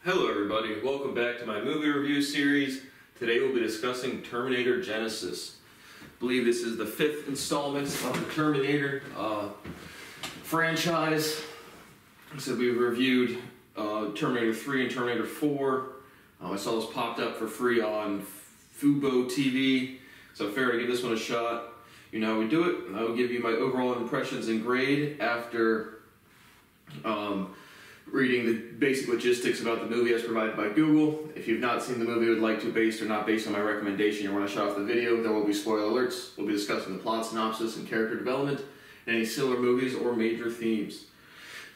Hello everybody, welcome back to my movie review series. Today we'll be discussing Terminator Genisys. I believe this is the 5th installment of the Terminator franchise. So we reviewed Terminator 3 and Terminator 4. I saw this popped up for free on Fubo TV, so I figured I'd give this one a shot. You know how we do it. I will give you my overall impressions and grade after reading the basic logistics about the movie as provided by Google. If you've not seen the movie and would like to, based or not based on my recommendation, you want to shut off the video, there will be spoiler alerts. We'll be discussing the plot synopsis and character development, and any similar movies or major themes.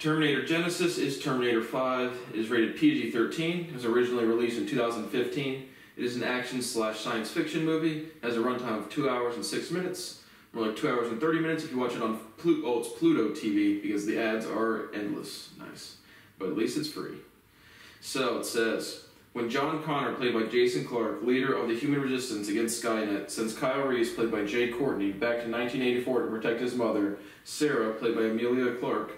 Terminator Genisys is Terminator 5. It is rated PG-13. It was originally released in 2015. It is an action/science fiction movie. It has a runtime of 2 hours and 6 minutes. More like 2 hours and 30 minutes if you watch it on it's Pluto TV, because the ads are endless. Nice. But at least it's free. So it says, when John Connor, played by Jason Clarke, leader of the human resistance against Skynet, sends Kyle Reese, played by Jay Courtney, back to 1984 to protect his mother, Sarah, played by Emilia Clarke,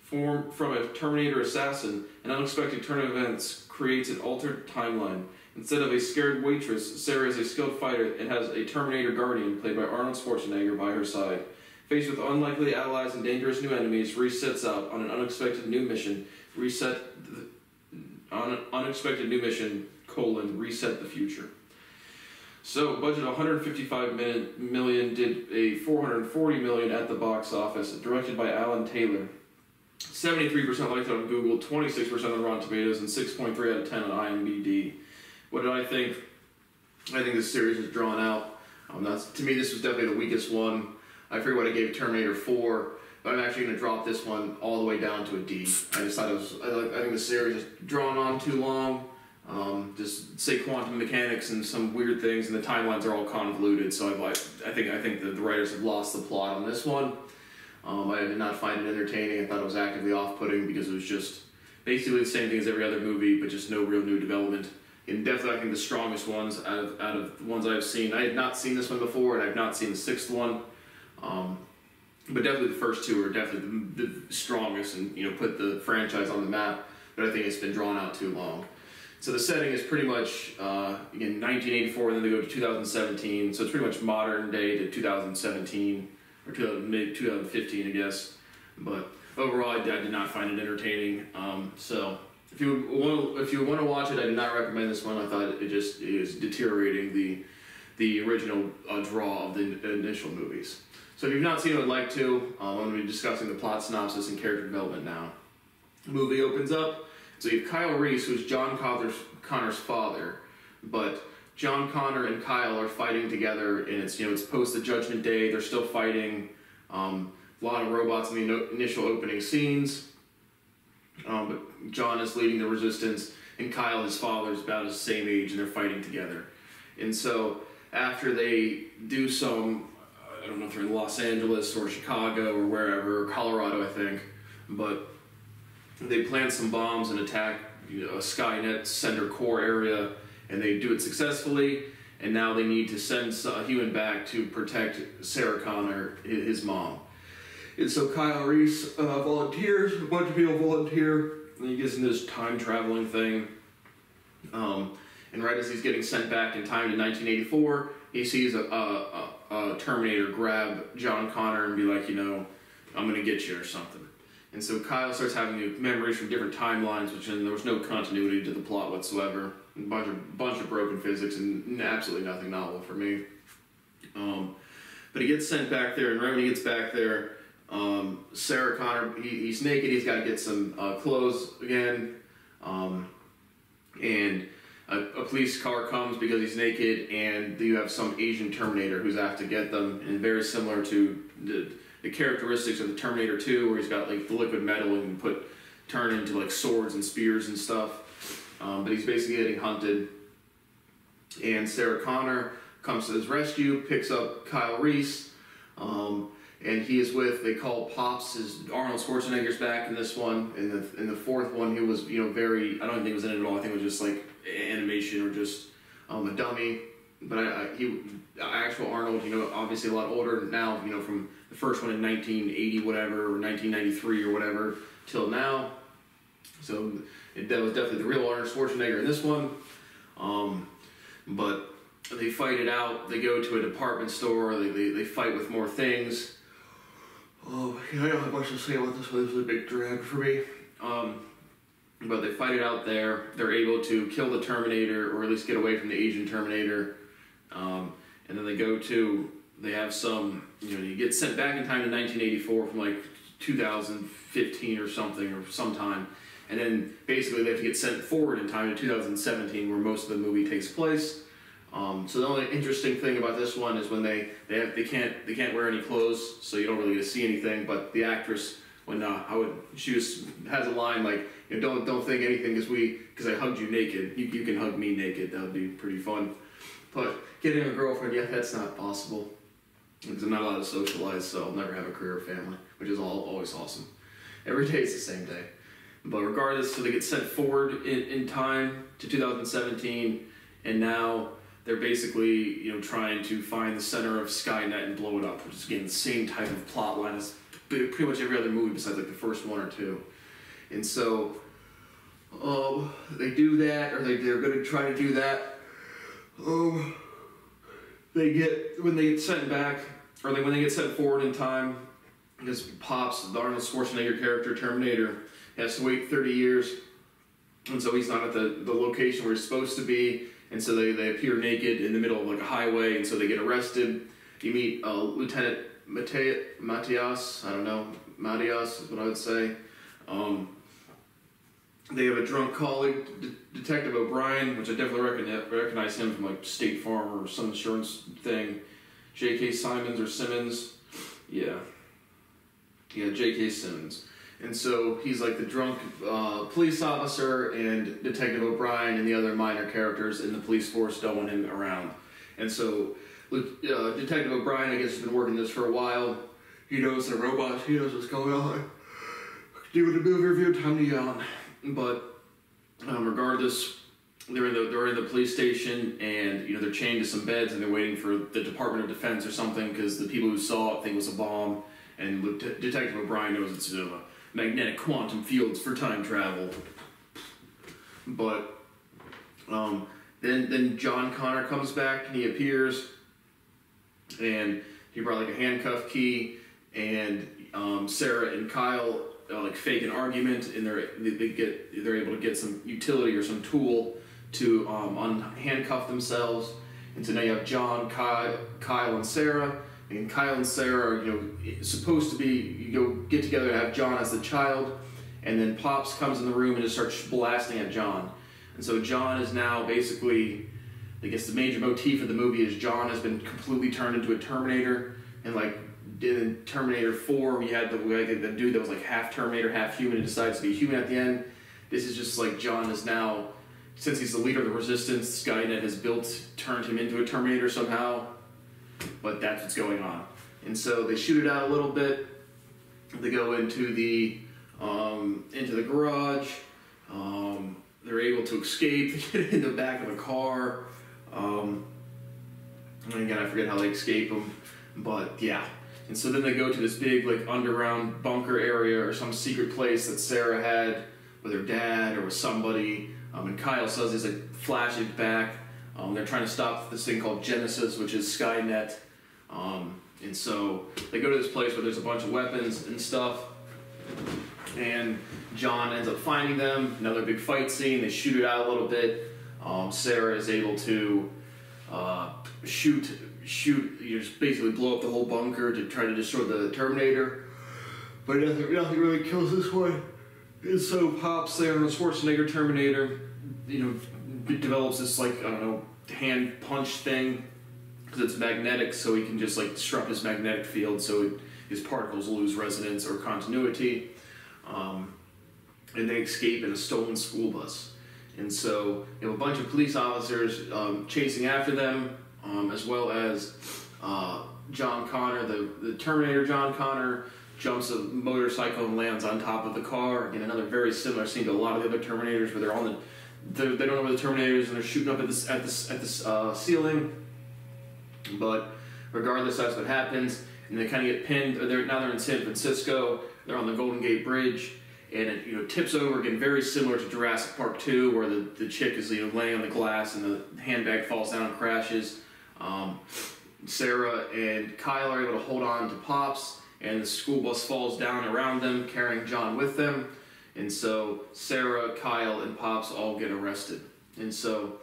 from a Terminator assassin, an unexpected turn of events creates an altered timeline. Instead of a scared waitress, Sarah is a skilled fighter and has a Terminator guardian, played by Arnold Schwarzenegger, by her side. Faced with unlikely allies and dangerous new enemies, Reese sets out on an unexpected new mission, reset the future. So, budget of $155 million, did a $440 million at the box office, directed by Alan Taylor. 73% liked it on Google, 26% on Rotten Tomatoes, and 6.3 out of 10 on IMDb. What did I think? I think this series is drawn out. To me, this was definitely the weakest one. I forget what I gave Terminator 4, but I'm actually going to drop this one all the way down to a D. I just thought I think the series is drawn on too long. Just say quantum mechanics and some weird things, and the timelines are all convoluted. So I think that the writers have lost the plot on this one. I did not find it entertaining. I thought it was actively off-putting because it was just basically the same thing as every other movie, but just no real new development. And definitely, I think the strongest ones out of the ones I've seen. I had not seen this one before, and I've not seen the 6th one. But definitely the first two are definitely the strongest and, put the franchise on the map, but I think it's been drawn out too long. So the setting is pretty much, again, 1984, and then they go to 2017, so it's pretty much modern day to 2017, or 2015, I guess. But overall, I did not find it entertaining. So if you want to watch it, I do not recommend this one. I thought it is deteriorating the original draw of the initial movies. So if you've not seen it, I'd like to. I'm going to be discussing the plot synopsis and character development now. The movie opens up. So you have Kyle Reese, who's John Connor's father, but John Connor and Kyle are fighting together, and it's post the Judgment Day. They're still fighting. A lot of robots in the initial opening scenes. But John is leading the resistance, and Kyle, his father, is about his same age, and they're fighting together. And so after they do some, I don't know if they're in Los Angeles or Chicago or wherever, or Colorado, I think, but they plant some bombs and attack a Skynet center core area, and they do it successfully, and now they need to send a human back to protect Sarah Connor, his mom. And so Kyle Reese volunteers, a bunch of people volunteer, and he gets into this time-traveling thing. And right as he's getting sent back in time to 1984, he sees a Terminator grab John Connor and be like, I'm going to get you or something. And so Kyle starts having memories from different timelines, there was no continuity to the plot whatsoever. A bunch of broken physics and absolutely nothing novel for me. But he gets sent back there, and right when he gets back there, Sarah Connor, he's naked, he's got to get some clothes again, and a police car comes because he's naked, and you have some Asian Terminator who's out to get them, and very similar to the characteristics of the Terminator 2, where he's got like the liquid metal and can turn into like swords and spears and stuff, but he's basically getting hunted, and Sarah Connor comes to his rescue, picks up Kyle Reese, and he is they call Pops, Arnold Schwarzenegger's back in this one. In the 4th one, he was, very, I don't think he was in it at all. I think it was just like animation or just a dummy. But actual Arnold, obviously a lot older now, from the first one in 1980 whatever, or 1993 or whatever, till now. So that was definitely the real Arnold Schwarzenegger in this one. But they fight it out. They go to a department store. They fight with more things. Oh, I don't have much to say about this one. This was a big drag for me. But they fight it out there. They're able to kill the Terminator, or at least get away from the Asian Terminator. And then they have some, you get sent back in time to 1984 from like 2015 or something, or sometime. And then basically they have to get sent forward in time to 2017, where most of the movie takes place. So the only interesting thing about this one is when they can't wear any clothes, so you don't really get to see anything. But the actress, she has a line like, don't think anything because I hugged you naked. You can hug me naked. That would be pretty fun. But getting a girlfriend, that's not possible, because I'm not allowed to socialize, so I'll never have a career or family, which is always awesome. Every day is the same day. But regardless, so they get sent forward in time to 2017, and now they're basically, trying to find the center of Skynet and blow it up, which is, again, the same type of plot line as pretty much every other movie besides like the first one or two. And so they do that, or they're going to try to do that. When they get sent back, or when they get sent forward in time, because Pops, the Arnold Schwarzenegger character, Terminator, has to wait 30 years, and so he's not at the location where he's supposed to be, and so they appear naked in the middle of like a highway, and so they get arrested. You meet Lieutenant Matias, Matias is what I would say. They have a drunk colleague, Detective O'Brien, which I definitely recognize him from like State Farm or some insurance thing. J.K. Simmons. Yeah, J.K. Simmons. And so he's like the drunk police officer, and Detective O'Brien and the other minor characters in the police force don't want him around. And so Detective O'Brien, I guess, has been working this for a while. He knows the robots. He knows what's going on. Doing a movie review, time to yawn. But regardless, they're in the police station, and they're chained to some beds, and they're waiting for the Department of Defense or something, because the people who saw it think it was a bomb, and Detective O'Brien knows it's magnetic quantum fields for time travel. But then John Connor comes back, and he appears, and he brought like a handcuff key, and Sarah and Kyle fake an argument, and they're able to get some utility or some tool to unhandcuff themselves. And so now you have John, Kyle, and Sarah. And Kyle and Sarah are supposed to be get together to have John as the child, and then Pops comes in the room and just starts blasting at John. And so John is now basically, I guess the major motif of the movie is John has been completely turned into a Terminator, and like in Terminator 4, we had the dude that was like half Terminator, half human, and decides to be human at the end. This is just like John is now, since he's the leader of the Resistance, Skynet has turned him into a Terminator somehow. But that's what's going on. And so they shoot it out a little bit. They go into the garage. They're able to escape. They get in the back of a car. And again, I forget how they escape them. But yeah. And so then they go to this big like underground bunker area or some secret place that Sarah had with her dad or with somebody. And Kyle says he's like flashing back. They're trying to stop this thing called Genisys, which is Skynet. And so they go to this place where there's a bunch of weapons and stuff. And John ends up finding them. Another big fight scene. They shoot it out a little bit. Sarah is able to shoot, just basically blow up the whole bunker to try to destroy the Terminator. But nothing really kills this one. And so Pops there, the Schwarzenegger Terminator, develops this hand punch thing, because it's magnetic, so he can just disrupt his magnetic field, so his particles lose resonance or continuity, and they escape in a stolen school bus. And so you have a bunch of police officers chasing after them, as well as John Connor, the Terminator John Connor, jumps a motorcycle and lands on top of the car. Again, another very similar scene to a lot of the other Terminators, where they don't know where the Terminator is, and they're shooting up at the ceiling. But regardless, that's what happens, and they kind of get pinned. They're in San Francisco. They're on the Golden Gate Bridge, and it tips over again, very similar to Jurassic Park 2, where the chick is laying on the glass and the handbag falls down and crashes. Sarah and Kyle are able to hold on to Pops, and the school bus falls down around them, carrying John with them. And so Sarah, Kyle, and Pops all get arrested. And so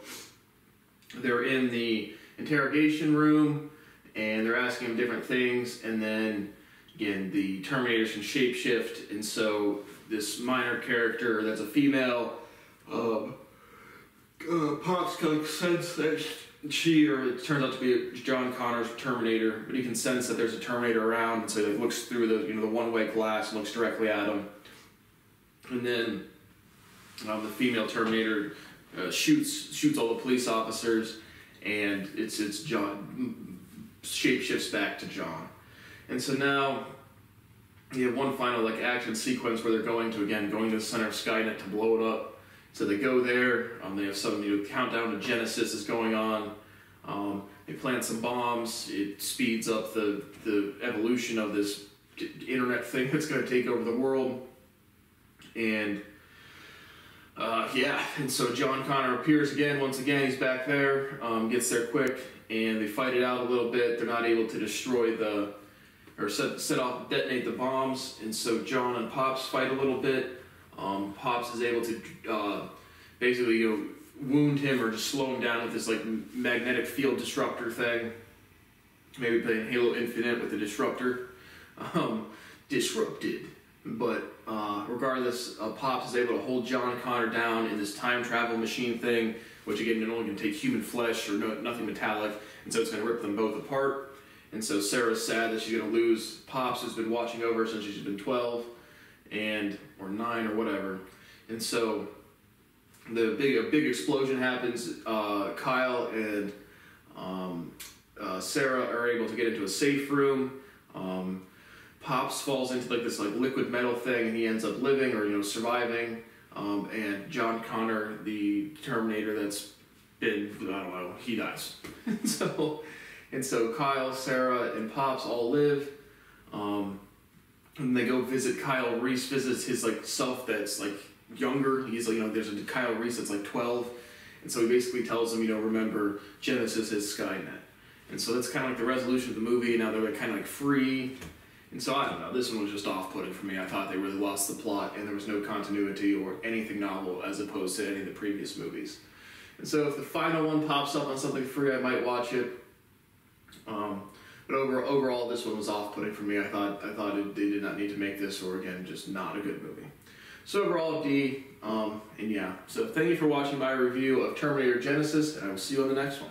they're in the interrogation room, and they're asking them different things, and then again the Terminators can shapeshift, and so this minor character that's a female, Pops can sense that she, or it turns out to be John Connor's Terminator, but he can sense that there's a Terminator around, and so he looks through the one-way glass and looks directly at him. And then the female Terminator shoots all the police officers, and it's John, shapeshifts back to John. And so now you have one final action sequence where they're going to the center of Skynet to blow it up. So they go there, they have some countdown to Genisys is going on. They plant some bombs. It speeds up the evolution of this internet thing that's going to take over the world. And and so John Connor appears again. Once again, he's back there, gets there quick, and they fight it out a little bit. They're not able to destroy set off, detonate the bombs, and so John and Pops fight a little bit. Pops is able to basically wound him or just slow him down with this magnetic field disruptor thing. Maybe playing Halo Infinite with the disruptor. Disrupted. But regardless, Pops is able to hold John Connor down in this time travel machine thing, which again only can take human flesh or nothing metallic, and so it's going to rip them both apart. And so Sarah's sad that she's going to lose Pops, who's been watching over her since she's been 12, or 9 or whatever. And so a big explosion happens. Kyle and Sarah are able to get into a safe room. Pops falls into this liquid metal thing, and he ends up living or surviving. And John Connor, the Terminator that's been, I don't know, he dies. And so Kyle, Sarah, and Pops all live. And they go visit Kyle Reese, visits his self that's younger. He's there's a Kyle Reese that's 12. And so he basically tells him, remember, Genisys is Skynet. And so that's kind of the resolution of the movie. Now they're kind of free. And so I don't know, this one was just off-putting for me. I thought they really lost the plot, and there was no continuity or anything novel as opposed to any of the previous movies. And so if the final one pops up on something free, I might watch it. But overall, this one was off-putting for me. I thought they did not need to make this, or again, just not a good movie. So overall, D. So thank you for watching my review of Terminator Genisys, and I will see you on the next one.